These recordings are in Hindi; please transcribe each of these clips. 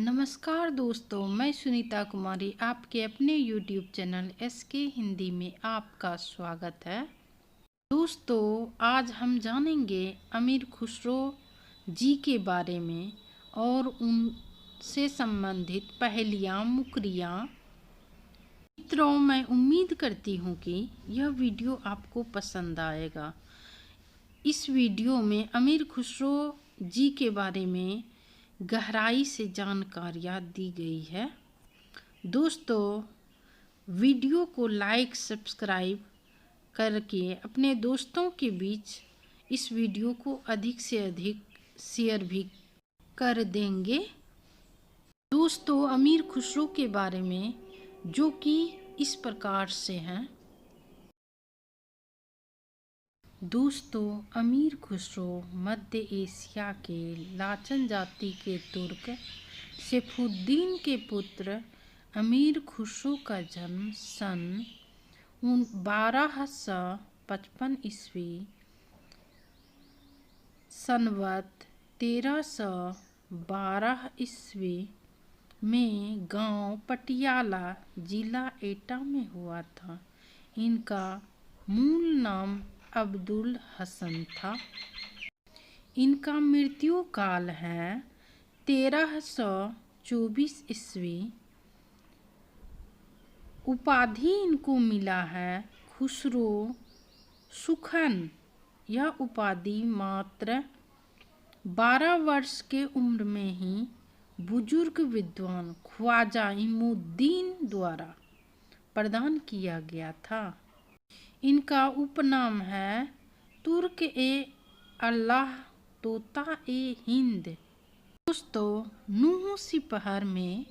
नमस्कार दोस्तों, मैं सुनीता कुमारी आपके अपने YouTube चैनल SK हिंदी में आपका स्वागत है। दोस्तों, आज हम जानेंगे अमीर खुसरो जी के बारे में और उनसे संबंधित पहेलियाँ मुकरियाँ। मित्रों, मैं उम्मीद करती हूँ कि यह वीडियो आपको पसंद आएगा। इस वीडियो में अमीर खुसरो जी के बारे में गहराई से जानकारियाँ दी गई है। दोस्तों, वीडियो को लाइक सब्सक्राइब करके अपने दोस्तों के बीच इस वीडियो को अधिक से अधिक शेयर भी कर देंगे। दोस्तों, अमीर खुसरो के बारे में जो कि इस प्रकार से हैं। दोस्तों, अमीर खुसरो मध्य एशिया के लाचन जाति के तुर्क सैफुद्दीन के पुत्र अमीर खुसरो का जन्म सन 1255 ईस्वी संवत 1312 ईस्वी में गांव पटियाला जिला एटा में हुआ था। इनका मूल नाम अब्दुल हसन था। इनका मृत्यु काल है 1324 ईस्वी। उपाधि इनको मिला है खुसरो सुखन। यह उपाधि मात्र 12 वर्ष के उम्र में ही बुजुर्ग विद्वान ख्वाजा इमुद्दीन द्वारा प्रदान किया गया था। इनका उपनाम है तुर्क अल्लाह तोता हिंद। दोस्तों, नूह सिपहर में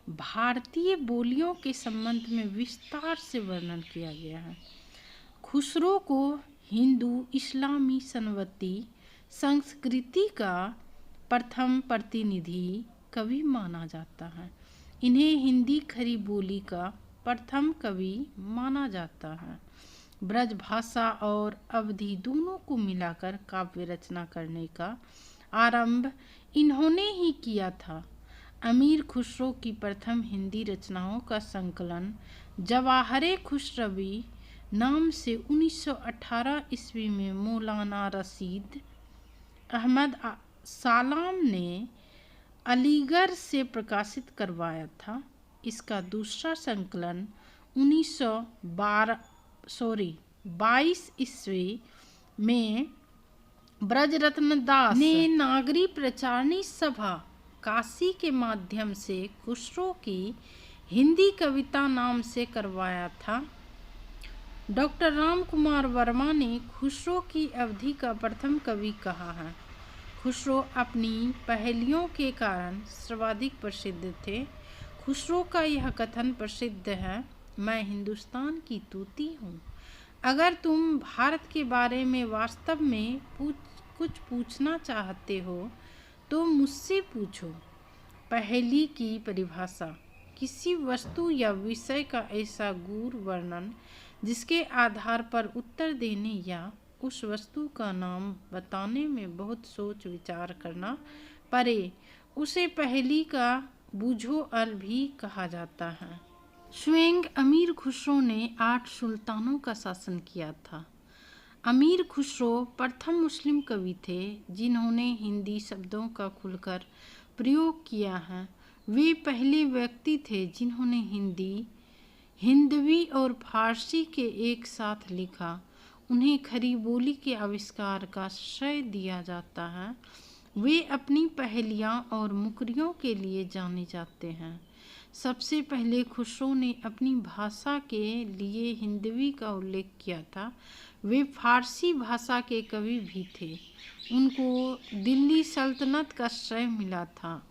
भारतीय बोलियों के संबंध में विस्तार से वर्णन किया गया है। खुसरो को हिंदू इस्लामी सनवती संस्कृति का प्रथम प्रतिनिधि कवि माना जाता है। इन्हें हिंदी खड़ी बोली का प्रथम कवि माना जाता है। ब्रज भाषा और अवधी दोनों को मिलाकर काव्य रचना करने का आरंभ इन्होंने ही किया था। अमीर खुसरो की प्रथम हिंदी रचनाओं का संकलन जवाहरे खुसरवी नाम से 1918 ईस्वी में मौलाना रशीद अहमद सालाम ने अलीगढ़ से प्रकाशित करवाया था। इसका दूसरा संकलन 1922 ईस्वी में ब्रजरत्न दास ने नागरी प्रचारणी सभा काशी के माध्यम से खुसरो की हिंदी कविता नाम से करवाया था। डॉक्टर राम कुमार वर्मा ने खुसरो की अवधि का प्रथम कवि कहा है। खुसरो अपनी पहेलियों के कारण सर्वाधिक प्रसिद्ध थे। खुसरो का यह कथन प्रसिद्ध है, मैं हिंदुस्तान की तूती हूँ। अगर तुम भारत के बारे में वास्तव में कुछ पूछना चाहते हो तो मुझसे पूछो। पहेली की परिभाषा किसी वस्तु या विषय का ऐसा गूढ़ वर्णन जिसके आधार पर उत्तर देने या उस वस्तु का नाम बताने में बहुत सोच विचार करना पड़े, उसे पहेली का बूझो-अल भी कहा जाता है। स्वयं अमीर खुसरो ने 8 सुल्तानों का शासन किया था। अमीर खुसरो प्रथम मुस्लिम कवि थे जिन्होंने हिंदी शब्दों का खुलकर प्रयोग किया है। वे पहले व्यक्ति थे जिन्होंने हिंदी, हिंदवी और फारसी के एक साथ लिखा। उन्हें खड़ी बोली के आविष्कार का श्रेय दिया जाता है। वे अपनी पहेलियाँ और मुकरियों के लिए जाने जाते हैं। सबसे पहले खुसरो ने अपनी भाषा के लिए हिंदवी का उल्लेख किया था। वे फारसी भाषा के कवि भी थे। उनको दिल्ली सल्तनत का श्रेय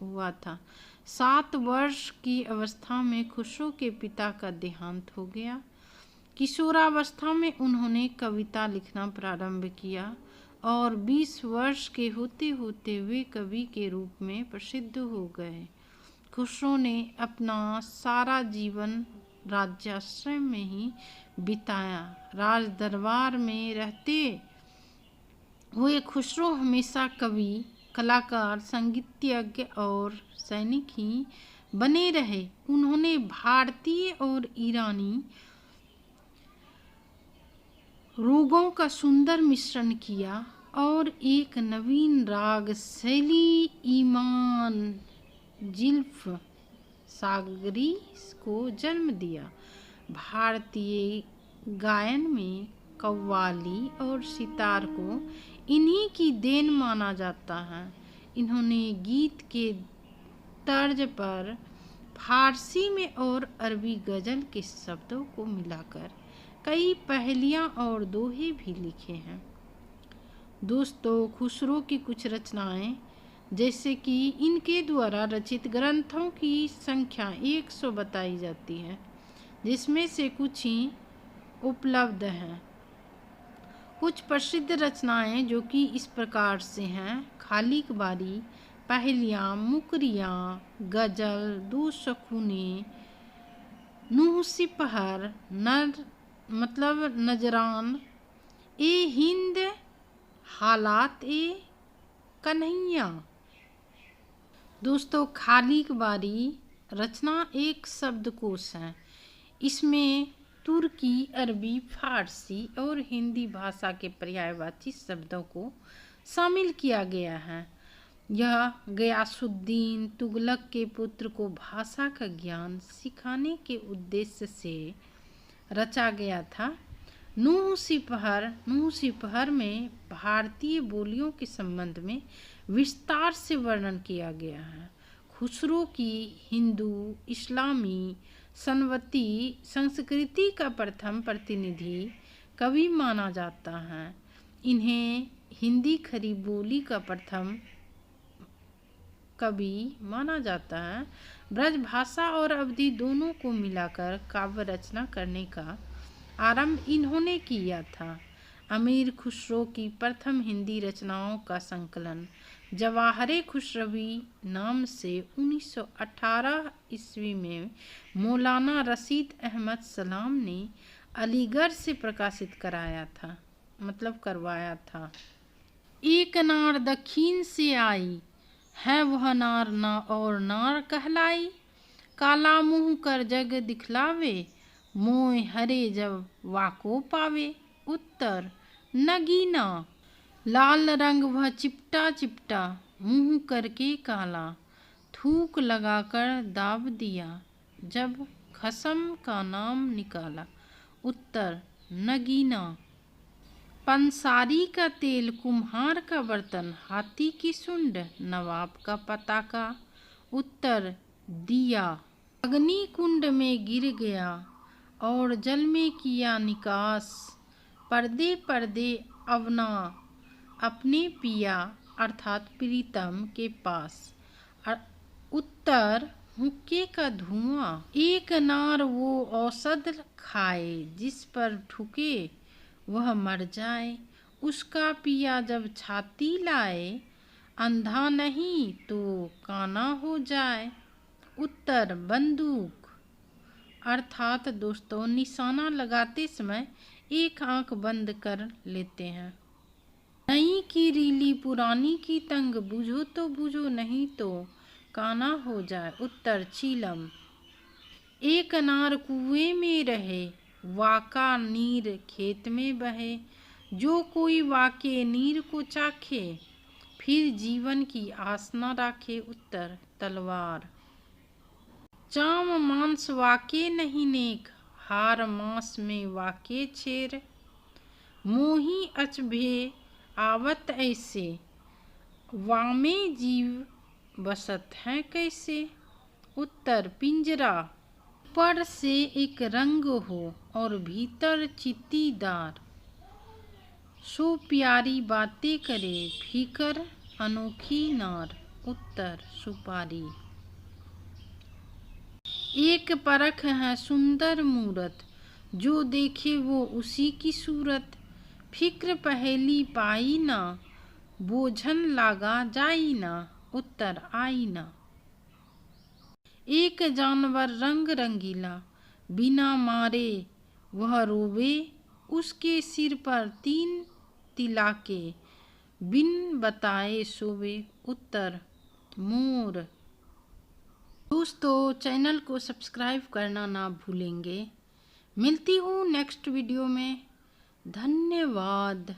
हुआ था। 7 वर्ष की अवस्था में खुसरो के पिता का देहांत हो गया। किशोरावस्था में उन्होंने कविता लिखना प्रारंभ किया और 20 वर्ष के होते होते वे कवि के रूप में प्रसिद्ध हो गए। खुसरो ने अपना सारा जीवन राज्याश्रय में ही बिताया। राज दरबार में रहते हुए खुसरो हमेशा कवि कलाकार, संगीतज्ञ और सैनिक ही बने रहे। उन्होंने भारतीय और ईरानी रागों का सुंदर मिश्रण किया और एक नवीन राग शैली ईमान जिल्फ सागरी को जन्म दिया। भारतीय गायन में कव्वाली और सितार को इन्हीं की देन माना जाता है। इन्होंने गीत के तर्ज पर फारसी में और अरबी गज़ल के शब्दों को मिलाकर कई पहेलियाँ और दोहे भी लिखे हैं। दोस्तों, खुसरो की कुछ रचनाएं, जैसे कि इनके द्वारा रचित ग्रंथों की संख्या 100 बताई जाती है, जिसमें से कुछ ही उपलब्ध हैं। कुछ प्रसिद्ध रचनाएं जो कि इस प्रकार से हैं: खालिक बारी, पहेलियाँ, मुकरियाँ, गज़ल, दो शकुने, नूह सिपहर, नजरान, ए हिंद, हालात ए कन्हैया। दोस्तों, खालिक बारी रचना एक शब्दकोश है। इसमें तुर्की, अरबी, फारसी और हिंदी भाषा के पर्यायवाची शब्दों को शामिल किया गया है। यह गयासुद्दीन तुगलक के पुत्र को भाषा का ज्ञान सिखाने के उद्देश्य से रचा गया था। नूह सिपहर में भारतीय बोलियों के संबंध में विस्तार से वर्णन किया गया है। खुसरो की हिंदू इस्लामी संस्कृति का प्रथम प्रतिनिधि कवि माना जाता है। इन्हें हिंदी खड़ी बोली का प्रथम कवि माना जाता है। ब्रज भाषा और अवधी दोनों को मिलाकर काव्य रचना करने का आरंभ इन्होंने किया था। अमीर खुसरो की प्रथम हिंदी रचनाओं का संकलन जवाहरे खुसरवी नाम से 1918 ईस्वी में मौलाना रशीद अहमद सलाम ने अलीगढ़ से प्रकाशित करवाया था। एक नार दक्षिण से आई है, वह नार ना और नार कहलाई। काला मुँह कर जग दिखलावे, मोय हरे जब वाको पावे। उत्तर नगीना। लाल रंग वह चिपटा चिपटा, मुँह करके काला। थूक लगाकर दाब दिया, जब खसम का नाम निकाला। उत्तर नगीना। पंसारी का तेल, कुम्हार का बर्तन, हाथी की सूंड, नवाब का पताका। उत्तर दिया। अग्नि कुंड में गिर गया और जल में किया निकास। पर्दे पर्दे अवना अपने पिया अर्थात प्रीतम के पास। उत्तर हुक्के का धुआं। एक नार वो औषध खाए, जिस पर ठुके वह मर जाए। उसका पिया जब छाती लाए, अंधा नहीं तो काना हो जाए। उत्तर बंदूक। अर्थात दोस्तों, निशाना लगाते समय एक आंख बंद कर लेते हैं। नई की रीली पुरानी की तंग, बुझो तो बुझो नहीं तो काना हो जाए। उत्तर चीलम। एक नार कुएं में रहे, वाका नीर खेत में बहे। जो कोई वाके नीर को चाखे, फिर जीवन की आस न राखे। उत्तर तलवार। चाम मांस वाके नहीं नेक, हार मांस में वाके छेर। मोही अचभे आवत ऐसे, वामे जीव बसत है कैसे। उत्तर पिंजरा। ऊपर से एक रंग हो और भीतर चित्तीदार, सो प्यारी बातें करे फीकर अनोखी नार। उत्तर सुपारी। एक परख है सुंदर मूरत, जो देखे वो उसी की सूरत। फिक्र पहेली पाई ना, बोझन लागा जाई ना। उत्तर आईना। एक जानवर रंग रंगीला, बिना मारे वह रोवे। उसके सिर पर 3 तिलाके, बिन बताए सोवे उत्तर मोर। दोस्तों, चैनल को सब्सक्राइब करना ना भूलेंगे। मिलती हूँ नेक्स्ट वीडियो में। धन्यवाद।